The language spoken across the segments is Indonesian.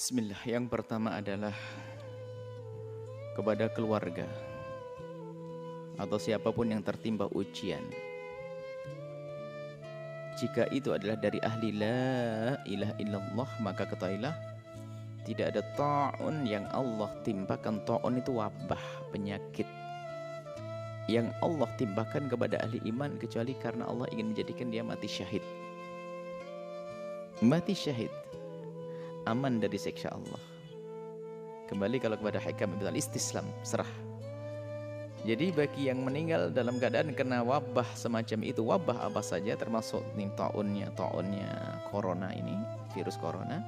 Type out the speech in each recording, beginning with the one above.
Bismillah, yang pertama adalah kepada keluarga atau siapapun yang tertimpa ujian. Jika itu adalah dari ahli la ilaha illallah, maka ketahuilah tidak ada ta'un yang Allah timpakan. Ta'un itu wabah, penyakit yang Allah timpakan kepada ahli iman kecuali karena Allah ingin menjadikan dia mati syahid. Mati syahid, aman dari siksa Allah. Kembali kalau kepada hikam istislam, serah. Jadi bagi yang meninggal dalam keadaan kena wabah semacam itu, wabah apa saja termasuk nih ta'unnya corona ini, virus corona,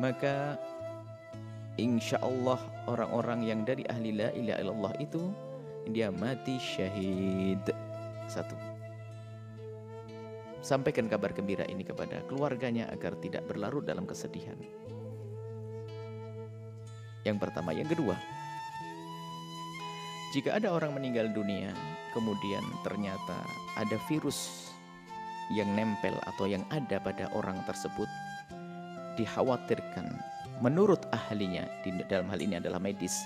maka insya Allah orang-orang yang dari ahli la ilaha illallah itu dia mati syahid. Satu, sampaikan kabar gembira ini kepada keluarganya agar tidak berlarut dalam kesedihan. Yang pertama. Yang kedua, jika ada orang meninggal dunia kemudian ternyata ada virus yang nempel atau yang ada pada orang tersebut, dikhawatirkan menurut ahlinya, dalam hal ini adalah medis,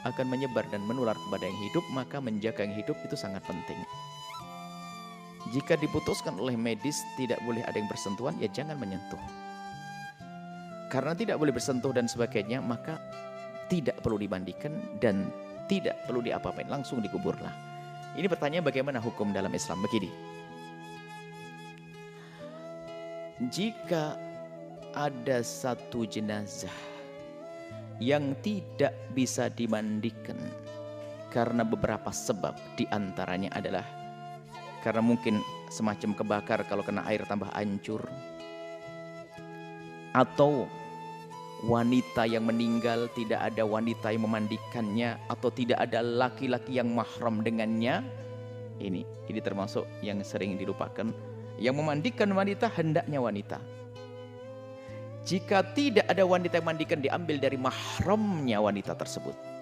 akan menyebar dan menular kepada yang hidup, maka menjaga yang hidup itu sangat penting. Jika diputuskan oleh medis tidak boleh ada yang bersentuhan, ya jangan menyentuh. Karena tidak boleh bersentuh dan sebagainya, maka tidak perlu dimandikan dan tidak perlu diapa-apain, langsung dikuburlah. Ini pertanyaan bagaimana hukum dalam Islam? Begini, jika ada satu jenazah yang tidak bisa dimandikan karena beberapa sebab, diantaranya adalah karena mungkin semacam kebakar, kalau kena air tambah hancur, atau wanita yang meninggal tidak ada wanita yang memandikannya, atau tidak ada laki-laki yang mahram dengannya. Ini termasuk yang sering dilupakan. Yang memandikan wanita hendaknya wanita. Jika tidak ada wanita yang memandikan, diambil dari mahramnya wanita tersebut.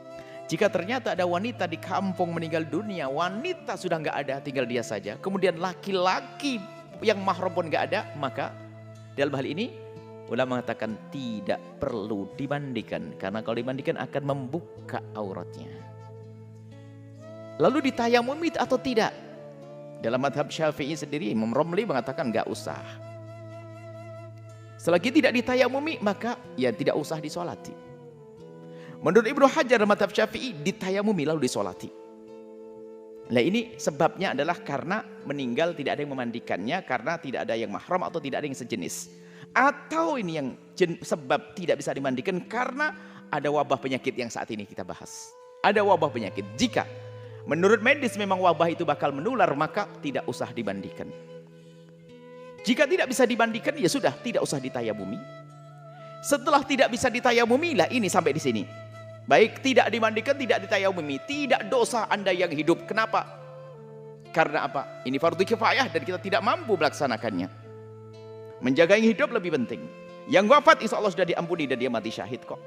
Jika ternyata ada wanita di kampung meninggal dunia, wanita sudah nggak ada, tinggal dia saja, kemudian laki-laki yang mahram pun nggak ada, maka dalam hal ini ulama mengatakan tidak perlu dimandikan, karena kalau dimandikan akan membuka auratnya. Lalu ditayamumi atau tidak? Dalam madhab Syafi'i sendiri, Imam Romli mengatakan nggak usah. Selagi tidak ditayamumi, maka ya tidak usah disolati. Menurut Ibnu Hajar madhab Syafi'i, ditayamumi lalu disolati. Nah ini sebabnya adalah karena meninggal tidak ada yang memandikannya, karena tidak ada yang mahram atau tidak ada yang sejenis. Atau ini yang sebab tidak bisa dimandikan karena ada wabah penyakit yang saat ini kita bahas. Ada wabah penyakit. Jika menurut medis memang wabah itu bakal menular, maka tidak usah dimandikan. Jika tidak bisa dimandikan, ya sudah, tidak usah ditayamumi. Setelah tidak bisa ditayamumi, lah ini sampai di sini. Baik tidak dimandikan, tidak ditayamumi, tidak dosa Anda yang hidup. Kenapa? Karena apa? Ini fardu kifayah dan kita tidak mampu melaksanakannya. Menjaga yang hidup lebih penting. Yang wafat insya Allah sudah diampuni dan dia mati syahid kok.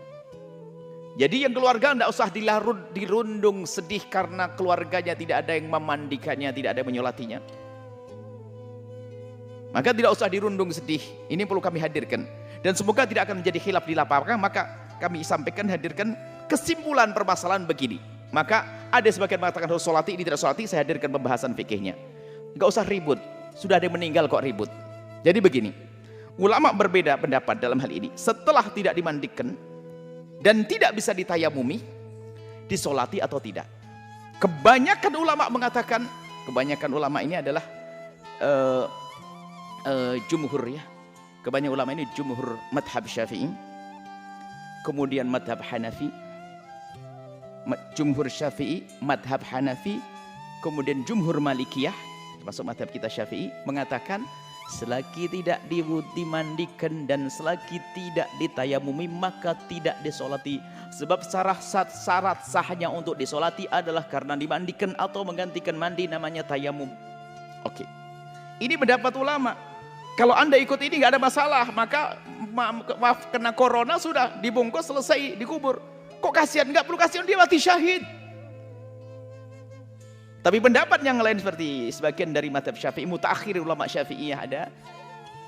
Jadi yang keluarga tidak usah dirundung sedih karena keluarganya tidak ada yang memandikannya, tidak ada yang menyolatinya. Maka tidak usah dirundung sedih. Ini perlu kami hadirkan. Dan semoga tidak akan menjadi khilaf di lapangan. Maka kami sampaikan, hadirkan kesimpulan permasalahan begini. Maka ada sebagian mengatakan harus solati, ini tidak solati. Saya hadirkan pembahasan fikihnya. Gak usah ribut. Sudah ada yang meninggal kok ribut. Jadi begini, ulama berbeda pendapat dalam hal ini. Setelah tidak dimandikan dan tidak bisa ditayamumi, disolati atau tidak. Kebanyakan ulama mengatakan, kebanyakan ulama ini adalah jumhur ya. Kebanyakan ulama ini jumhur madhab Syafi'i, kemudian madhab Hanafi, jumhur Syafi'i, madhab Hanafi, kemudian jumhur Malikiyah, termasuk madhab kita Syafi'i, mengatakan selagi tidak dimandikan dan selagi tidak ditayamumi maka tidak disolati. Sebab syarat sahnya untuk disolati adalah karena dimandikan atau menggantikan mandi, namanya tayamum. Oke, ini pendapat ulama. Kalau Anda ikut ini nggak ada masalah, maka maaf kena corona sudah dibungkus selesai dikubur. Kok kasihan? Nggak perlu kasihan, dia mati syahid. Tapi pendapat yang lain seperti sebagian dari mazhab Syafi'i, mutaakhir ulama Syafi'iyah ada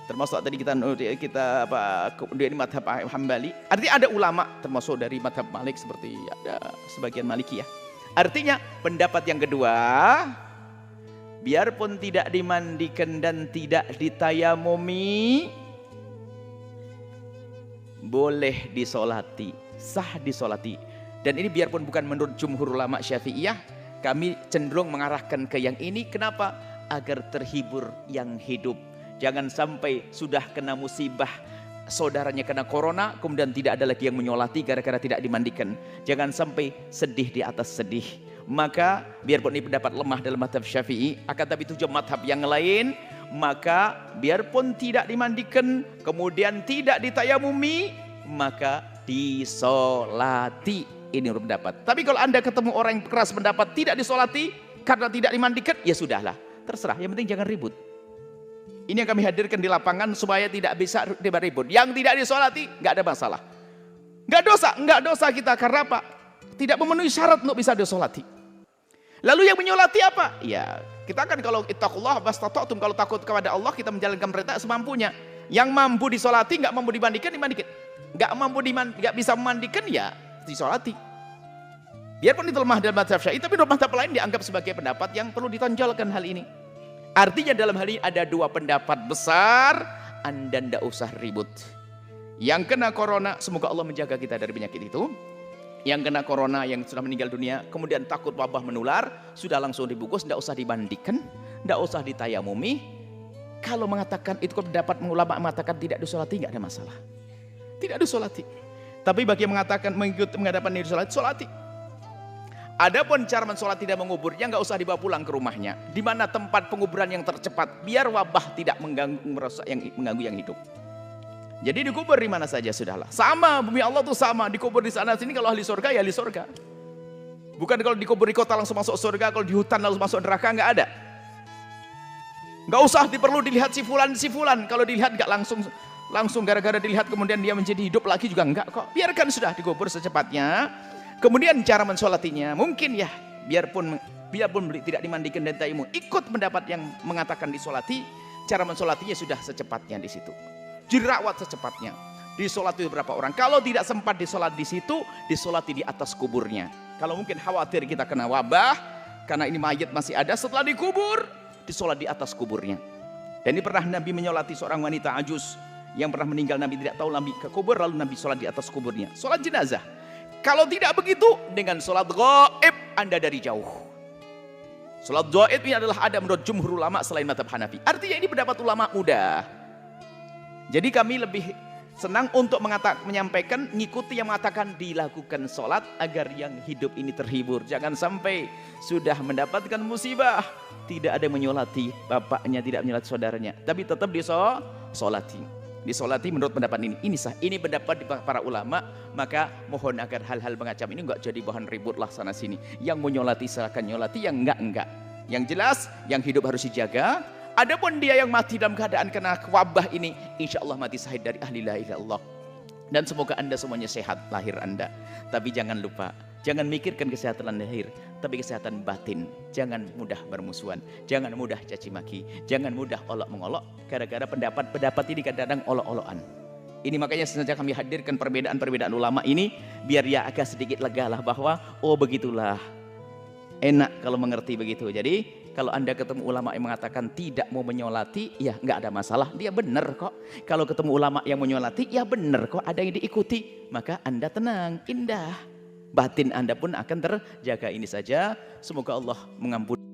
Termasuk tadi kita dia ini madhab Hambali. Artinya ada ulama termasuk dari madhab Malik seperti ada sebagian Malikiyah. Artinya pendapat yang kedua, biarpun tidak dimandikan dan tidak ditayamumi, boleh disolati, sah disolati. Dan ini biarpun bukan menurut jumhur ulama Syafi'iyah, kami cenderung mengarahkan ke yang ini. Kenapa? Agar terhibur yang hidup. Jangan sampai sudah kena musibah, saudaranya kena corona, kemudian tidak ada lagi yang menyolati gara-gara tidak dimandikan. Jangan sampai sedih di atas sedih. Maka biarpun ini pendapat lemah dalam madhab Syafi'i, akan tapi tujuh madhab yang lain, maka biarpun tidak dimandikan, kemudian tidak ditayamumi, maka disolati. Ini menurut pendapat. Tapi kalau Anda ketemu orang yang keras pendapat tidak disolati karena tidak dimandikan, ya sudahlah, terserah. Yang penting jangan ribut. Ini yang kami hadirkan di lapangan supaya tidak bisa ribut. Yang tidak disolati nggak ada masalah. Nggak dosa kita karena apa? Tidak memenuhi syarat untuk bisa disolati. Lalu yang menyolati apa? Ya kita kan kalau ittaqullah mastata'tum, kalau takut kepada Allah kita menjalankan perintah semampunya. Yang mampu disolati, nggak mampu dimandikan, dimandikan. Nggak bisa memandikan, ya disolati. Biarpun itu lemah dalam mazhab Syafi'i, tapi dalam mazhab lain dianggap sebagai pendapat yang perlu ditonjolkan hal ini. Artinya dalam hal ini ada dua pendapat besar, Anda tidak usah ribut. Yang kena corona, semoga Allah menjaga kita dari penyakit itu. Yang kena corona, yang sudah meninggal dunia, kemudian takut wabah menular, sudah langsung dibungkus, tidak usah dimandikan, tidak usah ditayamumi. Kalau mengatakan itu pendapat ulama mengatakan tidak disolati, nggak ada masalah. Tidak disolati. Tapi bagi yang mengatakan mengikut mengadakan diri solati. Adapun cara mensolati dan menguburnya nggak usah dibawa pulang ke rumahnya. Di mana tempat penguburan yang tercepat biar wabah tidak mengganggu yang hidup. Jadi dikubur di mana saja sudahlah. Sama bumi Allah tuh sama, dikubur di sana sini, kalau ahli surga ya ahli surga. Bukan kalau dikubur di kota langsung masuk surga, kalau di hutan langsung masuk neraka, nggak ada. Nggak usah perlu dilihat si fulan. Kalau dilihat nggak langsung gara-gara dilihat kemudian dia menjadi hidup lagi juga enggak kok. Biarkan sudah dikubur secepatnya. Kemudian cara mensolatinya mungkin ya biarpun tidak dimandikan dan tayamum, ikut pendapat yang mengatakan disolati. Cara mensolatinya sudah secepatnya di situ. Dirawat secepatnya. Disolati beberapa orang. Kalau tidak sempat disolat di situ, disolati di atas kuburnya. Kalau mungkin khawatir kita kena wabah karena ini mayat masih ada, setelah dikubur disolat di atas kuburnya. Dan ini pernah Nabi menyolati seorang wanita ajus yang pernah meninggal, Nabi tidak tahu, Nabi ke kubur, lalu Nabi sholat di atas kuburnya, sholat jenazah. Kalau tidak begitu, dengan sholat ghaib Anda dari jauh. Sholat ghaib ini adalah ada menurut jumhur ulama selain mazhab Hanafi. Artinya ini pendapat ulama mudah. Jadi kami lebih senang untuk menyampaikan, ngikuti yang mengatakan dilakukan sholat agar yang hidup ini terhibur. Jangan sampai sudah mendapatkan musibah, tidak ada yang menyolati bapaknya, tidak menyolati saudaranya, tapi tetap disolati menurut pendapat ini. Ini sah, ini pendapat para ulama. Maka mohon agar hal-hal mengacam ini enggak jadi bahan ribut lah sana sini. Yang menyolati silakan nyolati, yang enggak. Yang jelas yang hidup harus dijaga. Adapun dia yang mati dalam keadaan kena wabah ini, insya Allah mati syahid dari ahli la ilaha illallah. Dan semoga Anda semuanya sehat lahir Anda. Tapi jangan lupa, jangan mikirkan kesehatan lahir, tapi kesehatan batin. Jangan mudah bermusuhan, jangan mudah caci maki, jangan mudah olok mengolok. Gara-gara pendapat ini kadang-kadang olok-olokan. Ini makanya sengaja kami hadirkan perbedaan-perbedaan ulama ini, biar ya agak sedikit lega lah bahwa oh begitulah. Enak kalau mengerti begitu. Jadi kalau Anda ketemu ulama yang mengatakan tidak mau menyolati, ya nggak ada masalah, dia benar kok. Kalau ketemu ulama yang menyolati, ya benar kok, ada yang diikuti, maka Anda tenang, indah. Batin Anda pun akan terjaga. Ini saja, semoga Allah mengampuni.